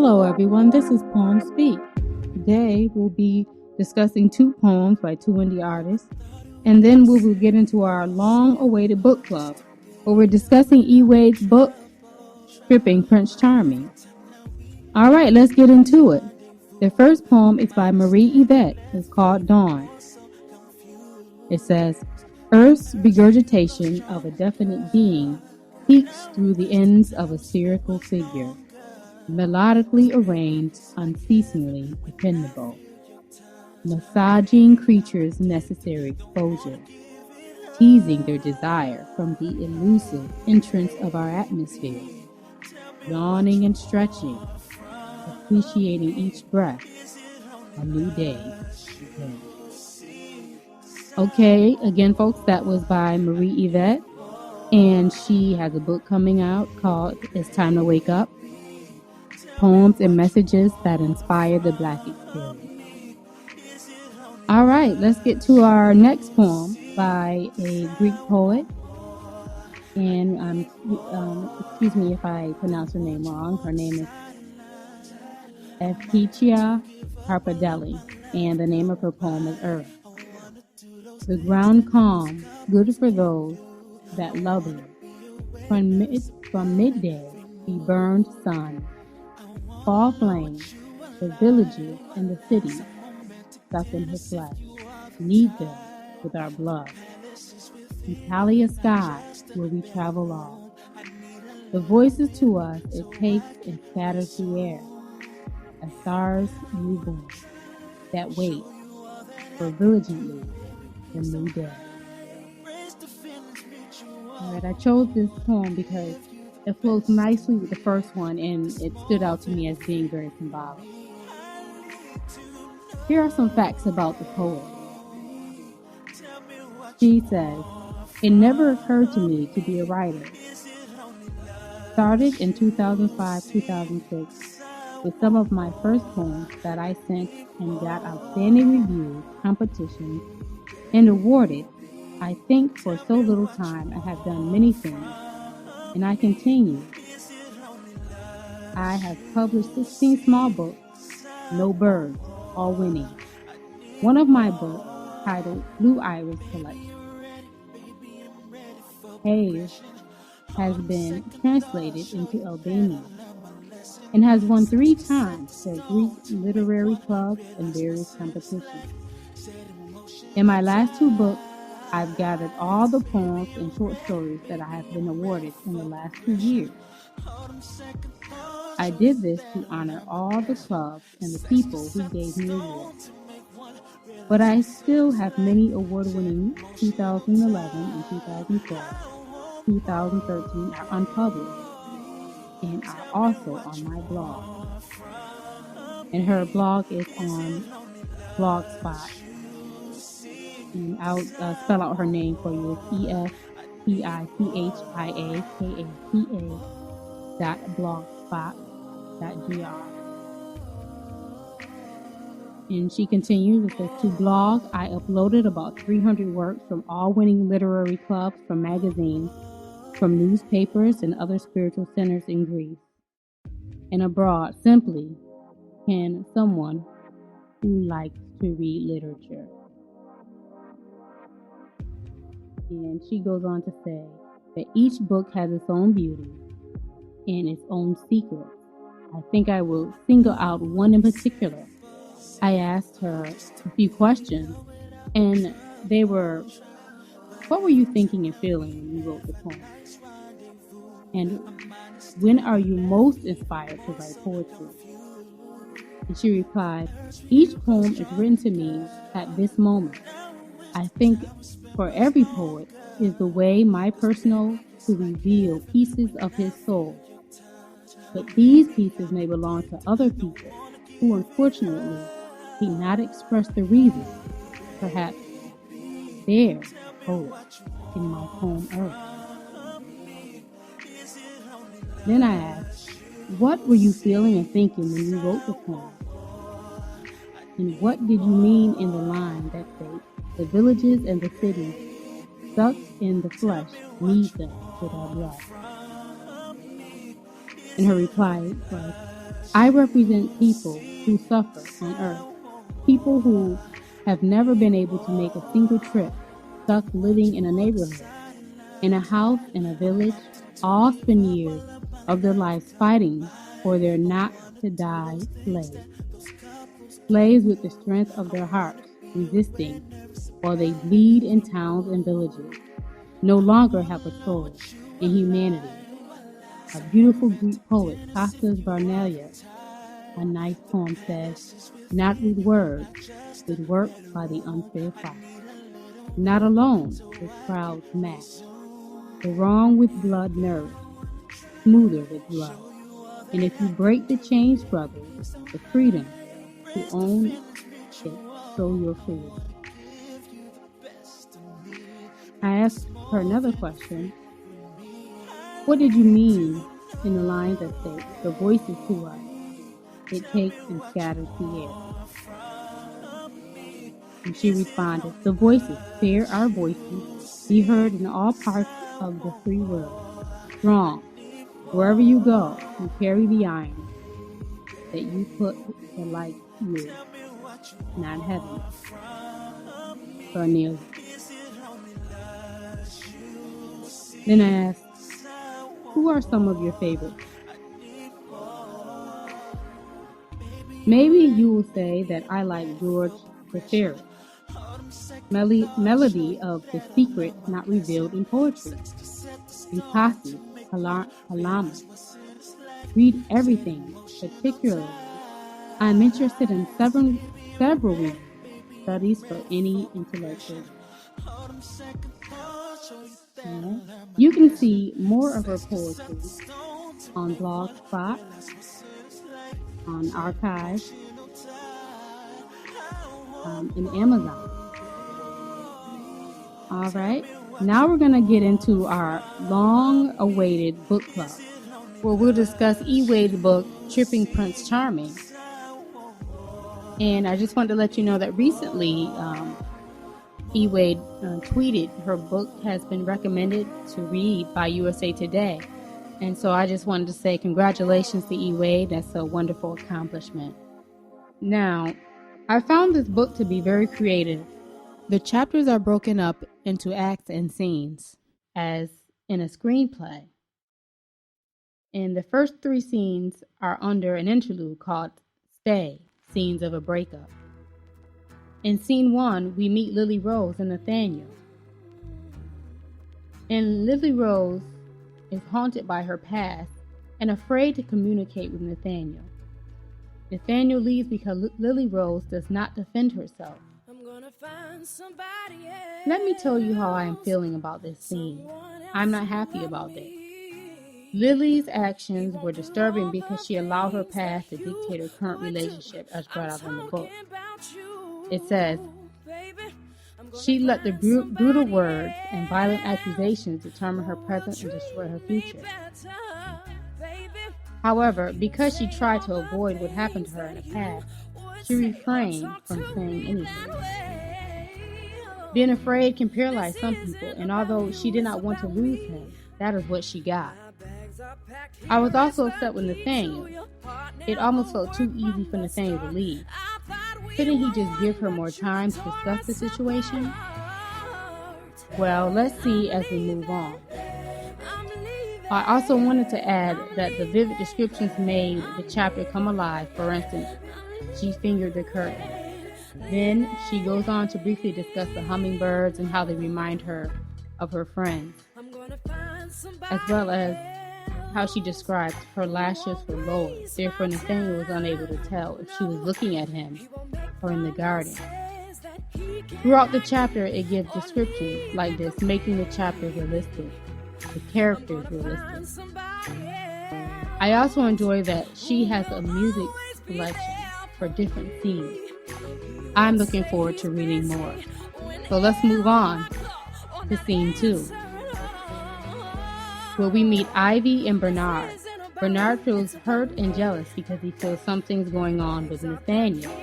Hello everyone, this is Poemspeak. Today we'll be discussing two poems by two indie artists, and then we will get into our long-awaited book club, where we're discussing E. Wade's book, Stripping Prince Charming. Alright, let's get into it. The first poem is by Marie Yvette. It's called Dawn. It says, Earth's regurgitation of a definite being peeks through the ends of a spherical figure, melodically arranged, unceasingly dependable. Massaging creatures' necessary exposure, teasing their desire from the elusive entrance of our atmosphere, yawning and stretching, appreciating each breath, a new day begins. Okay, again folks, that was by Marie Yvette, and she has a book coming out called It's Time to Wake Up, Poems and Messages that Inspire the Black Experience. All right, let's get to our next poem by a Greek poet. And excuse me if I pronounce her name wrong. Her name is Eftichia Harpadelli, and the name of her poem is Earth. The ground calm, good for those that love you. From midday, the burned sun. Fall flames, the villages and the cities, stuck in his flesh, need them with our blood. Italia sky, where we travel on. The voices to us it takes and scatters the air. A star's newborn that waits for villagely the new day. Alright, I chose this poem because it flows nicely with the first one, and it stood out to me as being very symbolic. Here are some facts about the poet. She says, it never occurred to me to be a writer. Started in 2005-2006 with some of my first poems that I sent and got outstanding reviews, competitions, and awarded. I think for so little time I have done many things, and I continue. I have published 16 small books, no birds, all winning. One of my books, titled Blue Iris Collection, Hayes, has been translated into Albanian and has won 3 times for Greek literary clubs and various competitions. In my last 2 books, I've gathered all the poems and short stories that I have been awarded in the last 2 years. I did this to honor all the clubs and the people who gave me awards. But I still have many award-winning 2011 and 2012, 2013 are unpublished and are also on my blog. And her blog is on Blogspot. And I'll spell out her name for you. It's EFPICHIAKA.blogspot.gr. And she continues, it says, to blog, I uploaded about 300 works from all winning literary clubs, from magazines, from newspapers, and other spiritual centers in Greece and abroad. Simply, can someone who likes to read literature. And she goes on to say that each book has its own beauty and its own secrets. I think I will single out one in particular. I asked her a few questions, and they were, what were you thinking and feeling when you wrote the poem? And when are you most inspired to write poetry? And she replied, each poem is written to me at this moment. I think for every poet is the way my personal to reveal pieces of his soul. But these pieces may belong to other people who unfortunately did not express the reason. Perhaps they're poets in my poem Earth. Then I asked, what were you feeling and thinking when you wrote the poem? And what did you mean in the line that states, the villages and the cities, stuck in the flesh, need them with our blood? And her reply was, I represent people who suffer on earth, people who have never been able to make a single trip, stuck living in a neighborhood, in a house, in a village, all spend years of their lives fighting for their not to die slaves. Slaves with the strength of their hearts, resisting while they bleed in towns and villages, no longer have a soul in humanity. A beautiful Greek poet, Kostas Varnelia, a nice poem says, not with words, with work by the unfair fight. Not alone with crowds matched, the wrong with blood nourished, smoother with blood. And if you break the chains, brothers, the freedom to own it, so you're free. I asked her another question. What did you mean in the lines that say, the voices to us, it takes and scatters the air? And she responded, the voices, spare our voices, be heard in all parts of the free world. Strong, wherever you go, you carry the iron that you put the light you, not heaven. Cornelia. Then I asked, who are some of your favorites? Maybe you will say that I like George the Ferret, melody of the secret not revealed in poetry, and Kasi Halama. Read everything, particularly I'm interested in several studies for any intellectual. You can see more of her poetry on Blogspot, on Archive, and Amazon. All right, now we're going to get into our long-awaited book club, where we'll discuss E. Wade's book, Tripping Prince Charming. And I just wanted to let you know that recently, E. Wade tweeted her book has been recommended to read by USA Today. And so I just wanted to say congratulations to E. Wade. That's a wonderful accomplishment. Now, I found this book to be very creative. The chapters are broken up into acts and scenes, as in a screenplay. And the first 3 scenes are under an interlude called Stay, Scenes of a Breakup. In scene 1, we meet Lily Rose and Nathaniel. And Lily Rose is haunted by her past and afraid to communicate with Nathaniel. Nathaniel leaves because Lily Rose does not defend herself. Let me tell you how I am feeling about this scene. I'm not happy about this. Lily's actions were disturbing because she allowed her past to dictate her current relationship, as brought out in the book. It says, she let the brutal words and violent accusations determine her present and destroy her future. However, because she tried to avoid what happened to her in the past, she refrained from saying anything. Being afraid can paralyze some people, and although she did not want to lose him, that is what she got. I was also upset with Nathaniel. It almost felt too easy for Nathaniel to leave. Couldn't he just give her more time to discuss the situation? Well, let's see as we move on. I also wanted to add that the vivid descriptions made the chapter come alive. For instance, she fingered the curtain. Then she goes on to briefly discuss the hummingbirds and how they remind her of her friends, as well as how she described her lashes were lowered. Therefore, Nathaniel was unable to tell if she was looking at him or in the garden. Throughout the chapter, it gives descriptions like this, making the chapter realistic, the characters realistic. I also enjoy that she has a music selection for different scenes. I'm looking forward to reading more. So let's move on to scene 2, where we meet Ivy and Bernard. Bernard feels hurt and jealous because he feels something's going on with Nathaniel.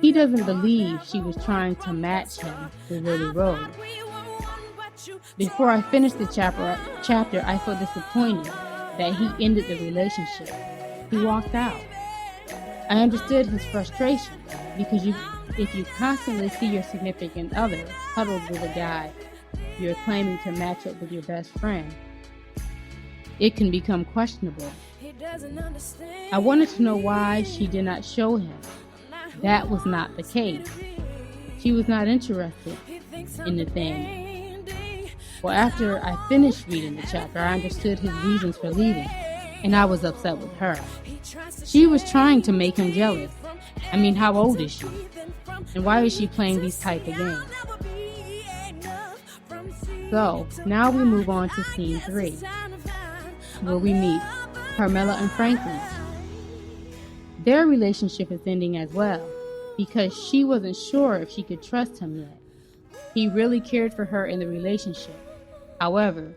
He doesn't believe she was trying to match him with Lily Rose. Before I finished the chapter, I felt disappointed that he ended the relationship. He walked out. I understood his frustration because if you constantly see your significant other huddled with a guy you're claiming to match up with your best friend, it can become questionable. I wanted to know why she did not show him. That was not the case. She was not interested in the thing. Well, after I finished reading the chapter, I understood his reasons for leaving, and I was upset with her. She was trying to make him jealous. I mean, how old is she? And why is she playing these type of games? So, now we move on to scene 3, where we meet Carmela and Franklin. Their relationship is ending as well, because she wasn't sure if she could trust him yet. He really cared for her in the relationship. However,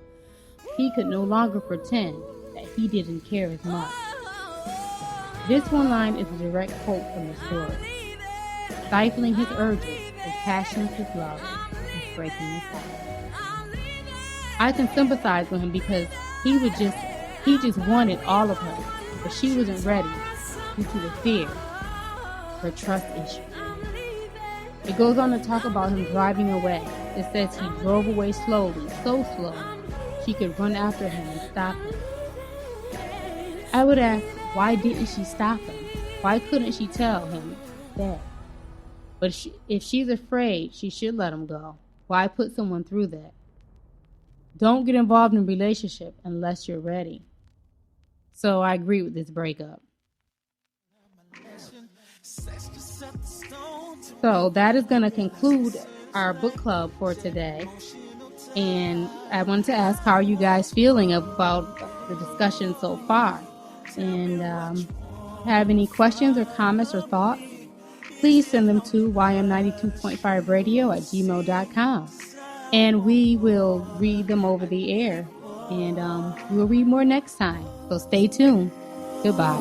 he could no longer pretend that he didn't care as much. This one line is a direct quote from the story. Stifling his urges, his passions, his love, and breaking his heart. I can sympathize with him because he just wanted all of her, but she wasn't ready due to the fear, her trust issue. It goes on to talk about him driving away. It says he drove away slowly, so slow, she could run after him and stop him. I would ask, why didn't she stop him? Why couldn't she tell him that? But if she's afraid, she should let him go. Why put someone through that? Don't get involved in a relationship unless you're ready. So I agree with this breakup. So that is going to conclude our book club for today. And I wanted to ask, how are you guys feeling about the discussion so far? And have any questions or comments or thoughts, please send them to ym92.5radio@gmail.com. And we will read them over the air. And we'll read more next time. So stay tuned. Goodbye.